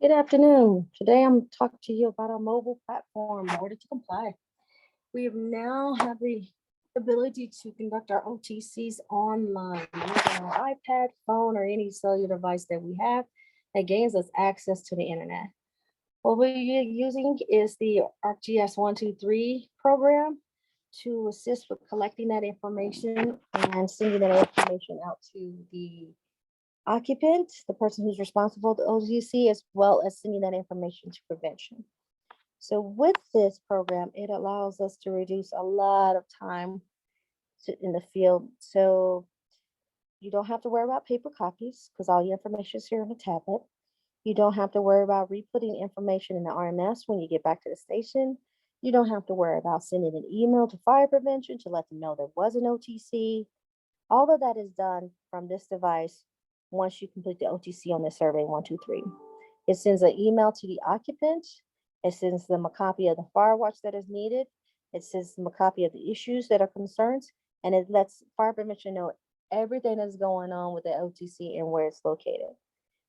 Good afternoon. Today I'm talking to you about our mobile platform, Order to Comply. We now have the ability to conduct our OTCs online using our iPad, phone, or any cellular device that we have that gains us access to the internet. What we're using is the arcGIS 123 program to assist with collecting that information and sending that information out to the occupant, the person who's responsible for the OTC, as well as sending that information to prevention. So with this program, it allows us to reduce a lot of time in the field. So you don't have to worry about paper copies because all your information is here on the tablet. You don't have to worry about re-putting information in the RMS when you get back to the station. You don't have to worry about sending an email to fire prevention to let them know there was an OTC. All of that is done from this device once you complete the OTC on the survey 123. It sends an email to the occupant. It sends them a copy of the fire watch that is needed. It sends them a copy of the issues that are concerns, and it lets fire prevention know everything that's going on with the OTC and where it's located.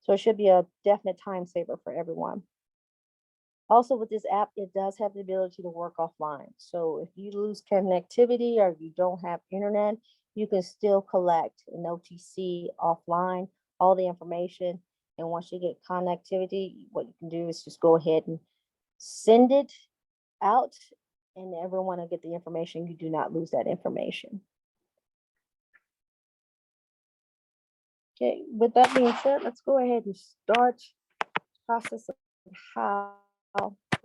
So it should be a definite time saver for everyone. Also with this app, it does have the ability to work offline. So if you lose connectivity or you don't have internet, you can still collect an OTC offline, all the information. And once you get connectivity, what you can do is just go ahead and send it out and everyone will get the information. You do not lose that information. Okay, with that being said, let's go ahead and start the process of how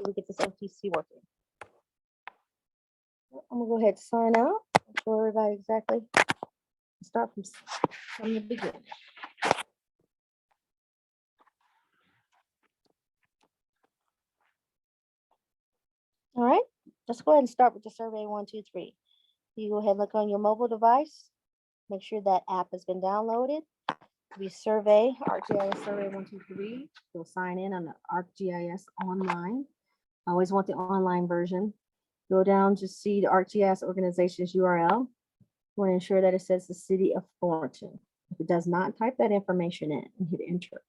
we get this OTC working. I'm gonna go ahead and sign out. Show everybody exactly. Start from the beginning. All right, let's go ahead and start with the survey 123. You go ahead and look on your mobile device. Make sure that app has been downloaded. We survey arcGIS survey 123. You'll sign in on the arcGIS online. I always want the online version. Go down to see the arcGIS organization's URL. You want to ensure that it says the city of Thornton. If it does not, type that information in and hit enter.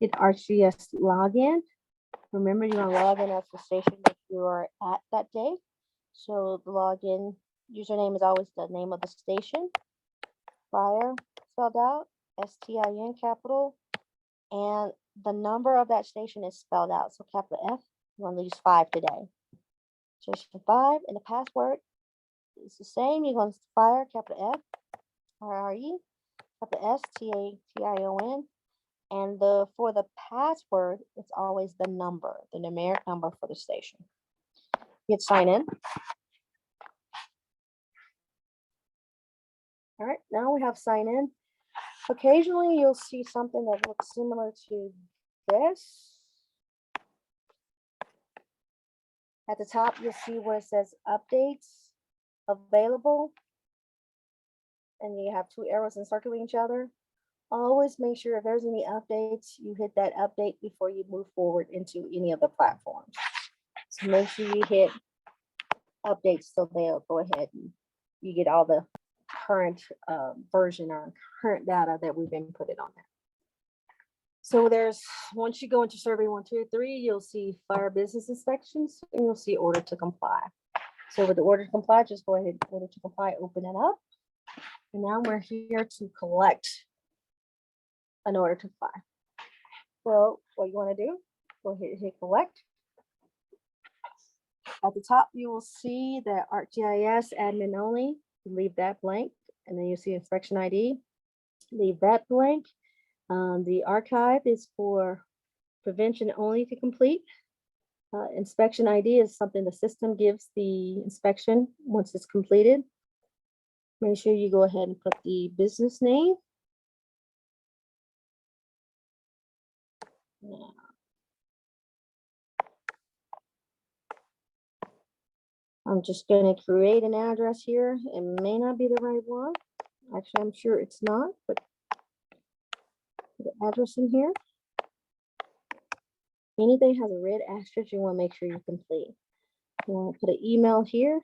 Hit arcGIS login. Remember, you're going to log in as the station that you are at that day. So the login username is always the name of the station. Fire spelled out, STIN capital, and the number of that station is spelled out. So capital F, you want to use 5 today. Station 5, and the password is the same. You're going to fire capital F, RRE, capital STATION, and for the password, it's always the number, the numeric number for the station. Hit sign in. All right, now we have sign in. Occasionally, you'll see something that looks similar to this. At the top, you'll see where it says updates available. And you have 2 arrows encircling each other. Always make sure if there's any updates, you hit that update before you move forward into any of the platforms. So make sure you hit updates so they'll go ahead and you get all the current version or current data that we've been putting on there. So once you go into survey 123, you'll see fire business inspections and you'll see order to comply. So with the order to comply, just go ahead, order to comply, open it up. And now we're here to collect an order to comply. Well, what you want to do, go ahead and hit collect. At the top, you will see that arcGIS admin only, leave that blank. And then you see inspection ID, leave that blank. The archive is for prevention only to complete. Inspection ID is something the system gives the inspection once it's completed. Make sure you go ahead and put the business name. I'm just going to create an address here. It may not be the right one. Actually, I'm sure it's not, but put the address in here. Anything has a red asterisk, you want to make sure you complete. You want to put an email here.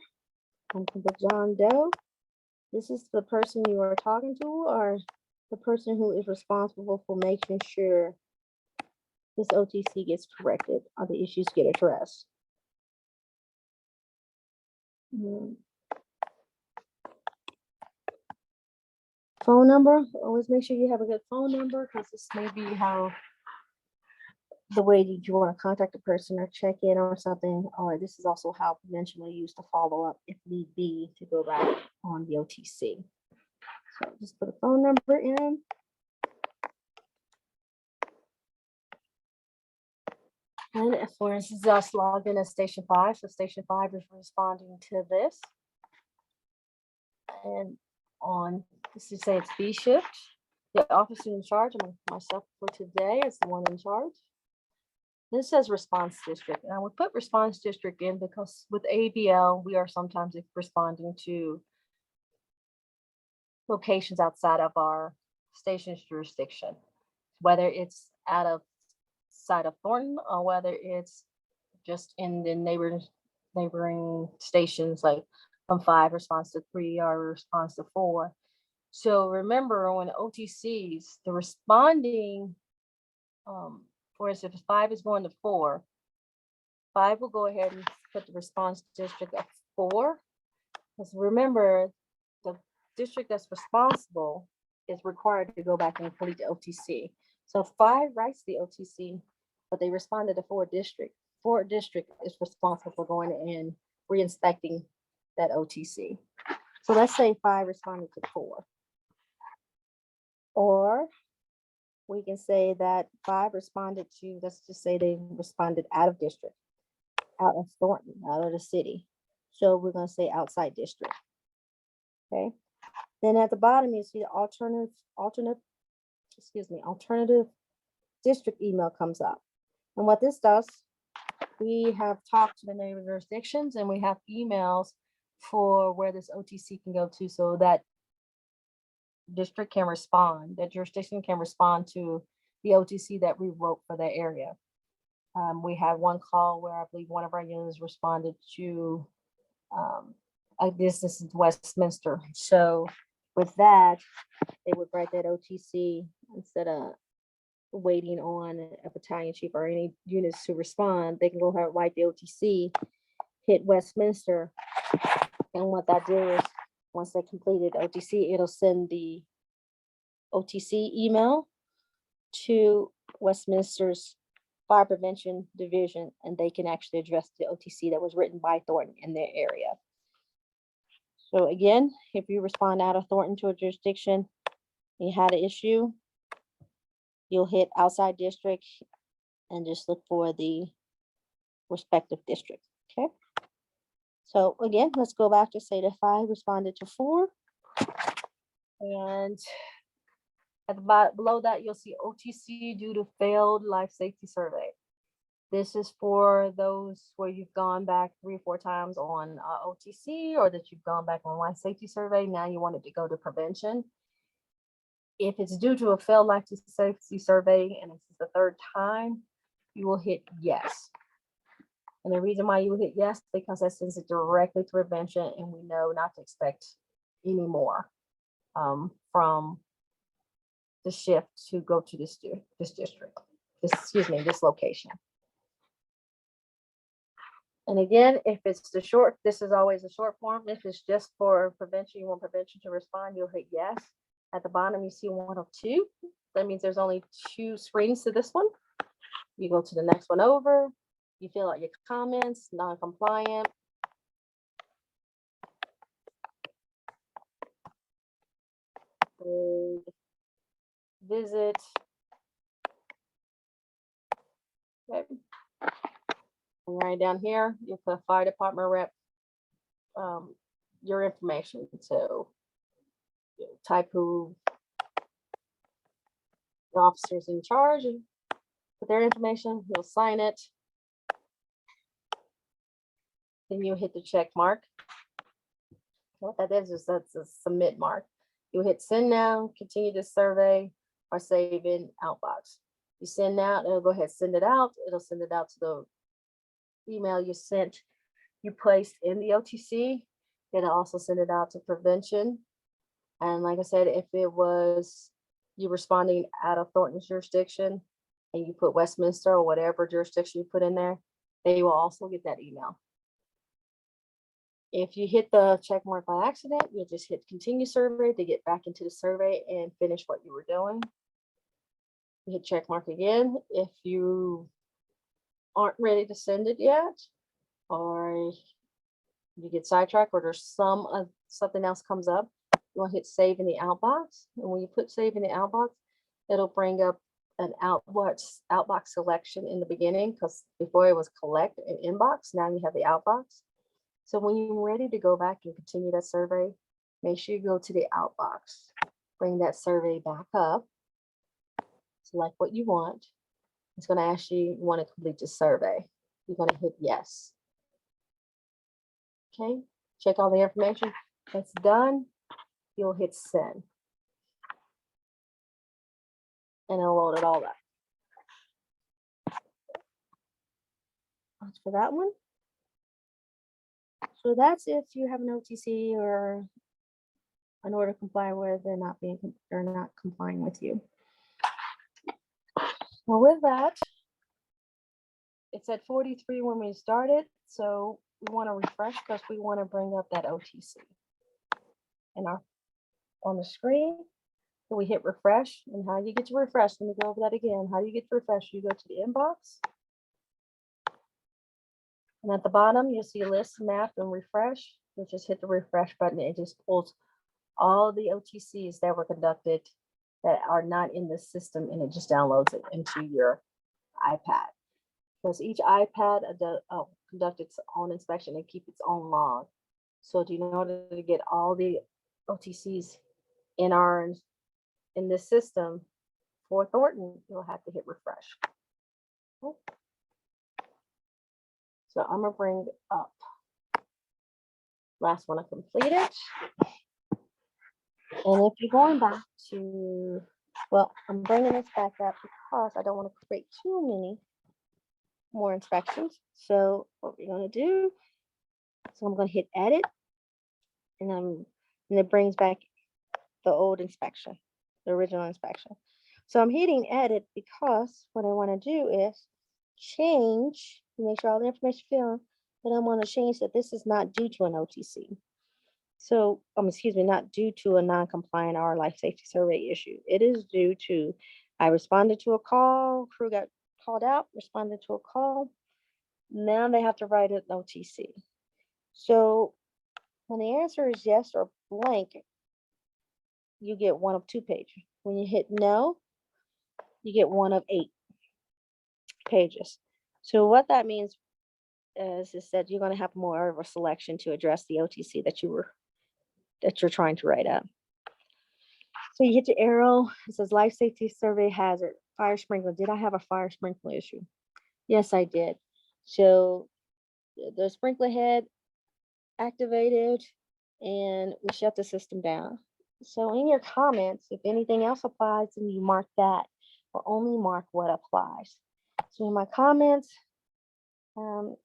I'm going to put John Doe. This is the person you are talking to, or the person who is responsible for making sure this OTC gets corrected or the issues get addressed. Phone number, always make sure you have a good phone number, because this may be how the way that you want to contact a person or check in or something, or this is also how prevention will use to follow up if need be to go back on the OTC. So just put a phone number in. And if, for instance, just logged in as station 5, so station 5 is responding to this. And on, this is say it's B shift. The officer in charge, myself for today, is the one in charge. This says response district, and I would put response district in because with ABL, we are sometimes responding to locations outside of our station's jurisdiction, whether it's out of side of Thornton or whether it's just in the neighboring stations, like from 5 response to 3 or response to 4. So remember, when OTCs, the responding, for instance, if 5 is going to 4, 5 will go ahead and put the response district at 4. Because remember, the district that's responsible is required to go back and complete the OTC. So 5 writes the OTC, but they responded to 4 district. 4 district is responsible for going in re-inspecting that OTC. So let's say 5 responded to 4. Or we can say that 5 responded to, let's just say they responded out of district, out of Thornton, out of the city. So we're going to say outside district. Okay. Then at the bottom, you see the alternative district email comes up. And what this does, we have talked to the neighbor jurisdictions and we have emails for where this OTC can go to, so that district can respond, that jurisdiction can respond to the OTC that we wrote for that area. We had one call where I believe one of our units responded to this is Westminster. So with that, they would write that OTC instead of waiting on a battalion chief or any units to respond. They can go ahead and write the OTC, hit Westminster, and what that do is once they completed OTC, it'll send the OTC email to Westminster's Fire Prevention Division, and they can actually address the OTC that was written by Thornton in their area. So again, if you respond out of Thornton to a jurisdiction, you had an issue, you'll hit outside district and just look for the respective district. Okay. So again, let's go back to say that 5 responded to 4. And at the bottom below that, you'll see OTC due to failed life safety survey. This is for those where you've gone back 3 or 4 times on OTC, or that you've gone back on life safety survey. Now you want it to go to prevention. If it's due to a failed life safety survey and it's the 3rd time, you will hit yes. And the reason why you will hit yes, because that sends it directly to prevention, and we know not to expect any more from the shift to go to this district, this location. And again, if it's the short, this is always a short form. If it's just for prevention, you want prevention to respond, you'll hit yes. At the bottom, you see 1 of 2. That means there's only 2 screens to this one. You go to the next one over. You fill out your comments, non-compliant. Visit. Okay. And right down here, you put fire department rep, your information. So type who the officers in charge and put their information, you'll sign it. Then you hit the check mark. What that is that's a submit mark. You hit send now, continue this survey, or save in outbox. You send out, it'll go ahead, send it out. It'll send it out to the email you sent, you placed in the OTC. It'll also send it out to prevention. And like I said, if it was you're responding out of Thornton's jurisdiction and you put Westminster or whatever jurisdiction you put in there, they will also get that email. If you hit the check mark by accident, you'll just hit continue survey to get back into the survey and finish what you were doing. You hit check mark again. If you aren't ready to send it yet, or you get sidetracked, or there's something else comes up, you want to hit save in the outbox. And when you put save in the outbox, it'll bring up an outbox selection in the beginning, because before it was collect and inbox. Now you have the outbox. So when you're ready to go back and continue that survey, make sure you go to the outbox, bring that survey back up, select what you want. It's going to ask you want to complete the survey. You're going to hit yes. Okay, check all the information. That's done. You'll hit send. And it'll load it all up. That's for that one. So that's if you have an OTC or an order to comply with, they're not complying with you. Well, with that, it's at 43 when we started, so we want to refresh because we want to bring up that OTC. And on the screen, so we hit refresh, and how you get to refresh, let me go over that again. How do you get to refresh? You go to the inbox, and at the bottom, you'll see list, map, and refresh. You just hit the refresh button. It just pulls all the OTCs that were conducted that are not in the system, and it just downloads it into your iPad. Because each iPad conduct its own inspection and keep its own log. So in order to get all the OTCs in this system for Thornton, you'll have to hit refresh. Okay. So I'm gonna bring up last one I completed. And if you're going back to, well, I'm bringing this back up because I don't want to create too many more inspections. So what we're going to do, so I'm going to hit edit, and it brings back the old inspection, the original inspection. So I'm hitting edit because what I want to do is change, make sure all the information filled, but I want to change that this is not due to an OTC. So, excuse me, not due to a non-compliant or life safety survey issue. It is due to, I responded to a call, crew got called out, responded to a call. Now they have to write an OTC. So when the answer is yes or blank, you get one of 2 pages. When you hit no, you get one of 8 pages. So what that means is that you're going to have more of a selection to address the OTC that you're trying to write up. So you hit the arrow, it says life safety survey hazard, fire sprinkler. Did I have a fire sprinkler issue? Yes, I did. So the sprinkler head activated and we shut the system down. So in your comments, if anything else applies, then you mark that or only mark what applies. So in my comments, well,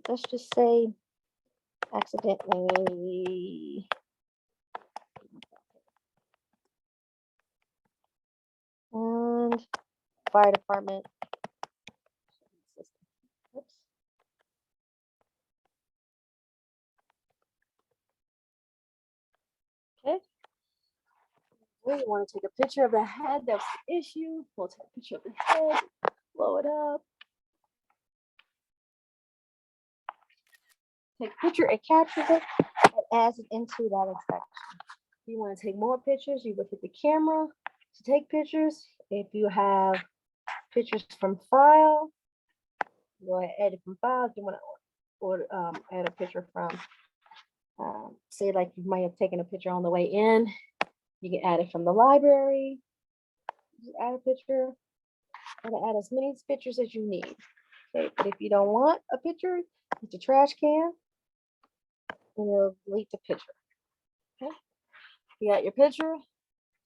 let's just say accidentally and fire department. Oops. Okay. We want to take a picture of the head. That's the issue. We'll take a picture of the head, blow it up. Take a picture, it captures it, and adds it into that inspection. If you want to take more pictures, you would hit the camera to take pictures. If you have pictures from file, go ahead and edit from file. If you want to add a picture from, say like you might have taken a picture on the way in, you can add it from the library. Just add a picture and add as many pictures as you need. Okay, but if you don't want a picture, hit the trash can and it'll delete the picture. Okay, you got your picture.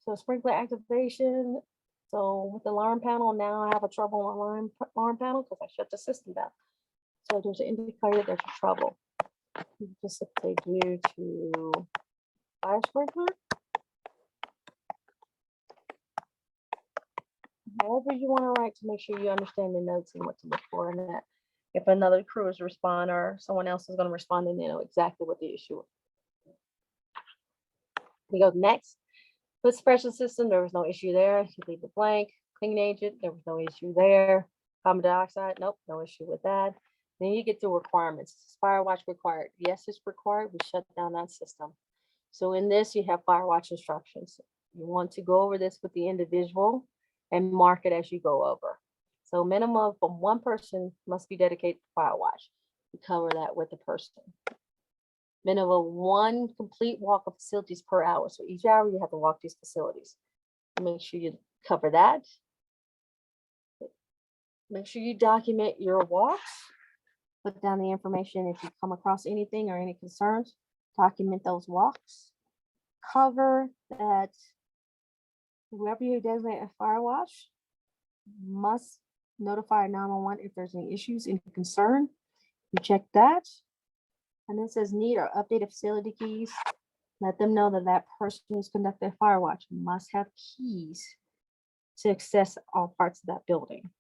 So sprinkler activation. So with the alarm panel, now I have a trouble on alarm panel because I shut the system down. So there's an indicator there's a trouble. You just say due to fire sprinkler. However you want to write to make sure you understand the notes and what to look for in that. If another crew is respond or someone else is going to respond, then they know exactly what the issue is. We go next. Food suppression system, there was no issue there. You leave it blank. Clean agent, there was no issue there. Carbon dioxide, nope, no issue with that. Then you get to requirements. Firewatch required. Yes, it's required. We shut down that system. So in this, you have Firewatch instructions. You want to go over this with the individual and mark it as you go over. So minimum from one person must be dedicated to Firewatch. You cover that with the person. Minimum one complete walk of facilities per hour. So each hour you have to walk these facilities. Make sure you cover that. Make sure you document your walks. Put down the information if you come across anything or any concerns. Document those walks. Cover that whoever you designate as Firewatch must notify 911 if there's any issues, any concern. You check that. And then it says need or updated facility keys. Let them know that that person who's conducting Firewatch must have keys to access all parts of that building.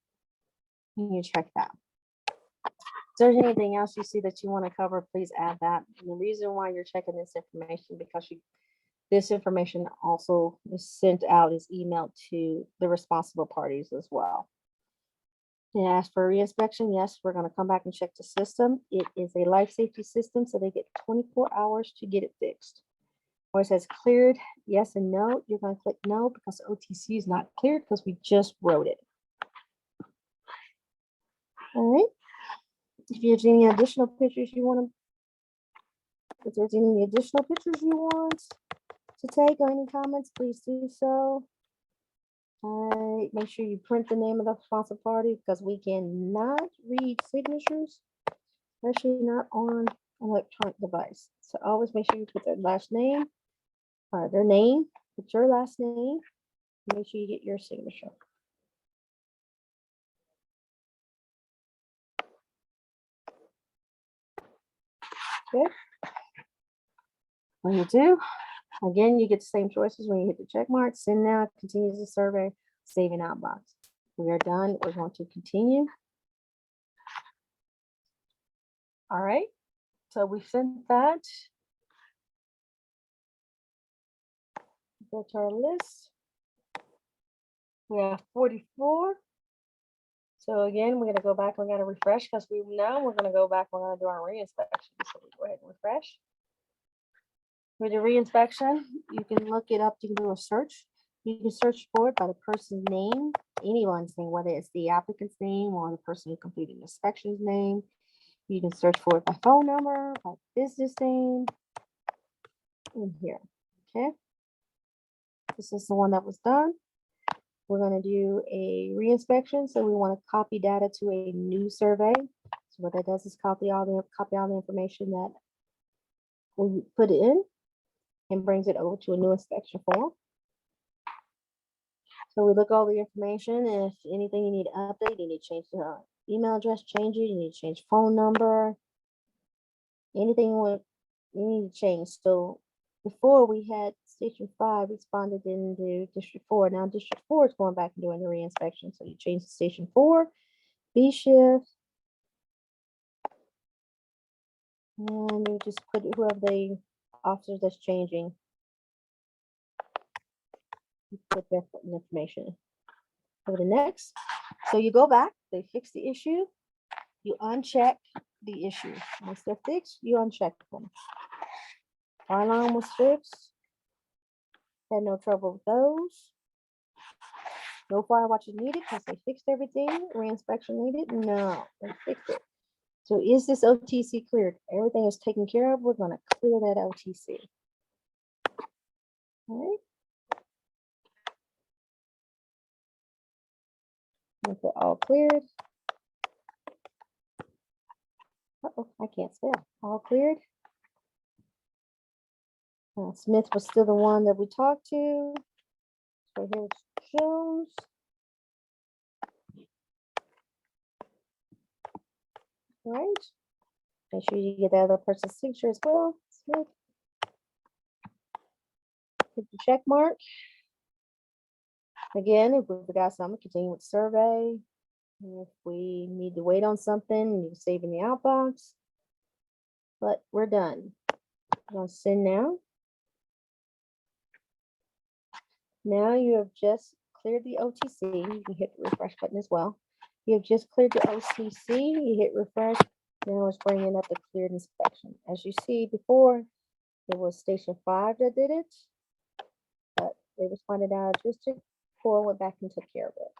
You check that. If there's anything else you see that you want to cover, please add that. And the reason why you're checking this information, because this information also is sent out as emailed to the responsible parties as well. And as for reinspection, yes, we're going to come back and check the system. It is a life safety system, so they get 24 hours to get it fixed. Or it says cleared, yes and no. You're going to click no because OTC is not cleared because we just wrote it. All right. If there's any additional pictures you want to, if there's any additional pictures you want to take or any comments, please do so. All right, make sure you print the name of the responsible party because we cannot read signatures, especially not on an electronic device. So always make sure you put their last name, their name, put your last name, make sure you get your signature. Okay. When you do, again, you get the same choices when you hit the check mark, send now, continues the survey, save in outbox. We are done. We're going to continue. All right. So we sent that. Go to our list. We have 44. So again, we're going to go back. We're going to refresh because we're going to go back. We're going to do our reinspection. So we go ahead and refresh. For the reinspection, you can look it up. You can do a search. You can search for it by the person's name, anyone's name, whether it's the applicant's name or the person who completed the inspection's name. You can search for it by phone number, by business name, in here. Okay. This is the one that was done. We're going to do a reinspection. So we want to copy data to a new survey. So what that does is copy all the information that we put in and brings it over to a new inspection form. So we look all the information. If anything you need to update, you need to change the email address, change it. You need to change phone number. Anything you need to change. So before we had Station 5 responded into District 4. Now District 4 is going back and doing the reinspection. So you change to Station 4, B shift. And you just put whoever the officers that's changing. You put their information. Go to next. So you go back, they fix the issue, you uncheck the issue. Once they're fixed, you uncheck them. Our alarm was fixed. Had no trouble with those. No fire watches needed because they fixed everything. Reinspection needed? No, they fixed it. So is this OTC cleared? Everything is taken care of. We're going to clear that OTC. All right. Put all cleared. Uh-oh, I can't spell. All cleared. Smith was still the one that we talked to. So here's Jones. All right. Make sure you get the other person's signature as well. Smith. Hit the check mark. Again, if we forgot something, continue with survey. If we need to wait on something, you can save in the outbox. But we're done. I'm gonna send now. Now you have just cleared the OTC. You can hit the refresh button as well. You have just cleared the OTC. You hit refresh. Now it's bringing up the cleared inspection. As you see before, it was station 5 that did it, but they responded out of district. 4 went back and took care of it.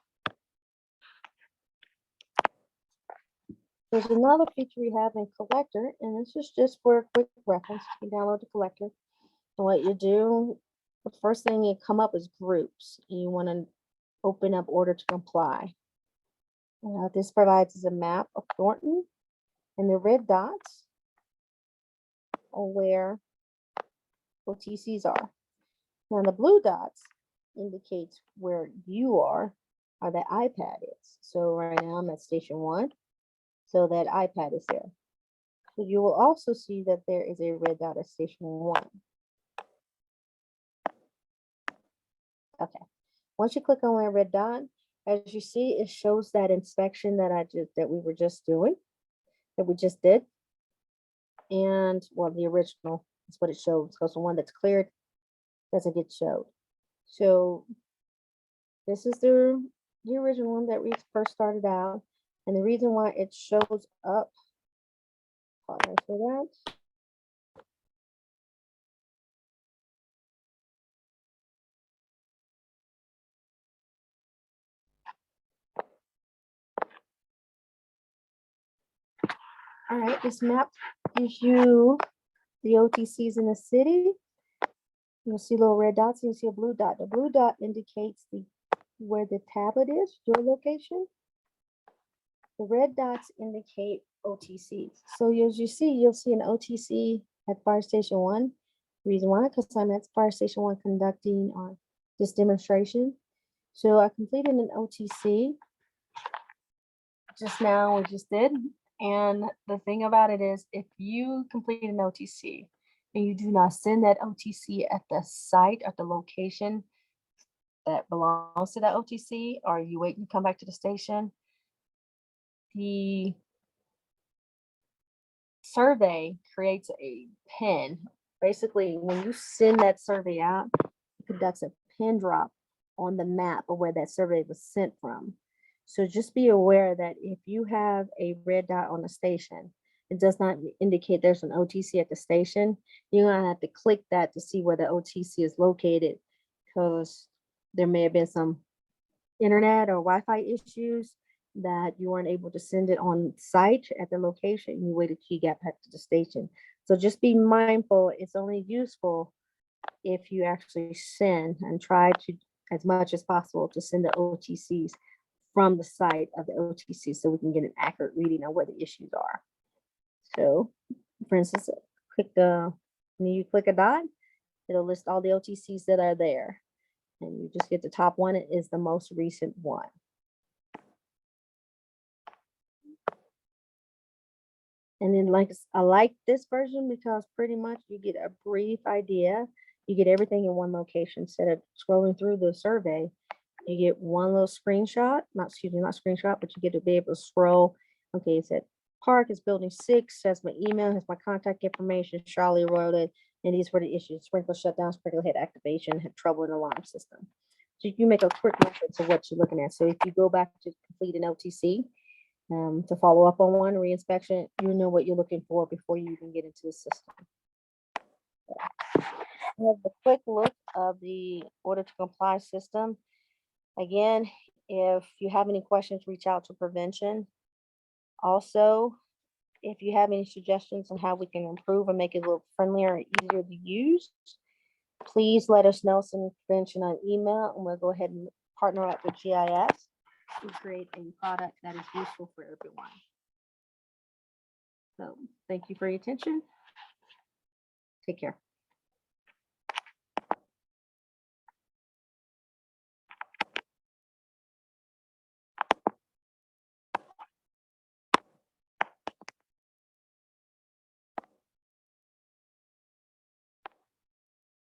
There's another feature we have in Collector, and this is just for a quick reference. You can download the Collector. And what you do, the first thing you come up is groups. You want to open up order to comply. This provides us a map of Thornton, and the red dots are where OTCs are. Now the blue dots indicates where you are, or the iPad is. So right now I'm at station 1, so that iPad is there. So you will also see that there is a red dot at station 1. Okay. Once you click on that red dot, as you see, it shows that inspection that we were just doing, that we just did. And well, the original is what it shows, because the one that's cleared doesn't get showed. So this is the original one that we first started out. And the reason why it shows up, apologize for that. All right, this map gives you the OTCs in the city. You'll see little red dots and you see a blue dot. The blue dot indicates where the tablet is, your location. The red dots indicate OTCs. So as you see, you'll see an OTC at Fire Station 1. Reason why, because I'm at Fire Station 1 conducting this demonstration. So I completed an OTC just now, we just did. And the thing about it is, if you complete an OTC and you do not send that OTC at the site, at the location that belongs to that OTC, or you wait and come back to the station, the survey creates a pin. Basically, when you send that survey out, it conducts a pin drop on the map of where that survey was sent from. So just be aware that if you have a red dot on the station, it does not indicate there's an OTC at the station. You're gonna have to click that to see where the OTC is located, because there may have been some internet or Wi-Fi issues that you weren't able to send it on site at the location. You waited till you got back to the station. So just be mindful, it's only useful if you actually send, and try to, as much as possible, to send the OTCs from the site of the OTC so we can get an accurate reading on where the issues are. So for instance, when you click a dot, it'll list all the OTCs that are there. And you just get the top one, it is the most recent one. And then I like this version because pretty much you get a brief idea. You get everything in one location instead of scrolling through the survey. You get one little screenshot, not screenshot, but you get to be able to scroll. Okay, it said park is building 6, has my email, has my contact information, Charlie wrote it, and these were the issues: sprinkler shutdown, sprinkler head activation, had trouble in the alarm system. So you can make a quick reference of what you're looking at. So if you go back to complete an OTC, to follow up on one reinspection, you know what you're looking for before you even get into the system. We have a quick look of the order to comply system. Again, if you have any questions, reach out to prevention. Also, if you have any suggestions on how we can improve and make it a little friendlier and easier to use, please let us know. Send prevention an email, and we'll go ahead and partner up with GIS to create a product that is useful for everyone. So thank you for your attention. Take care.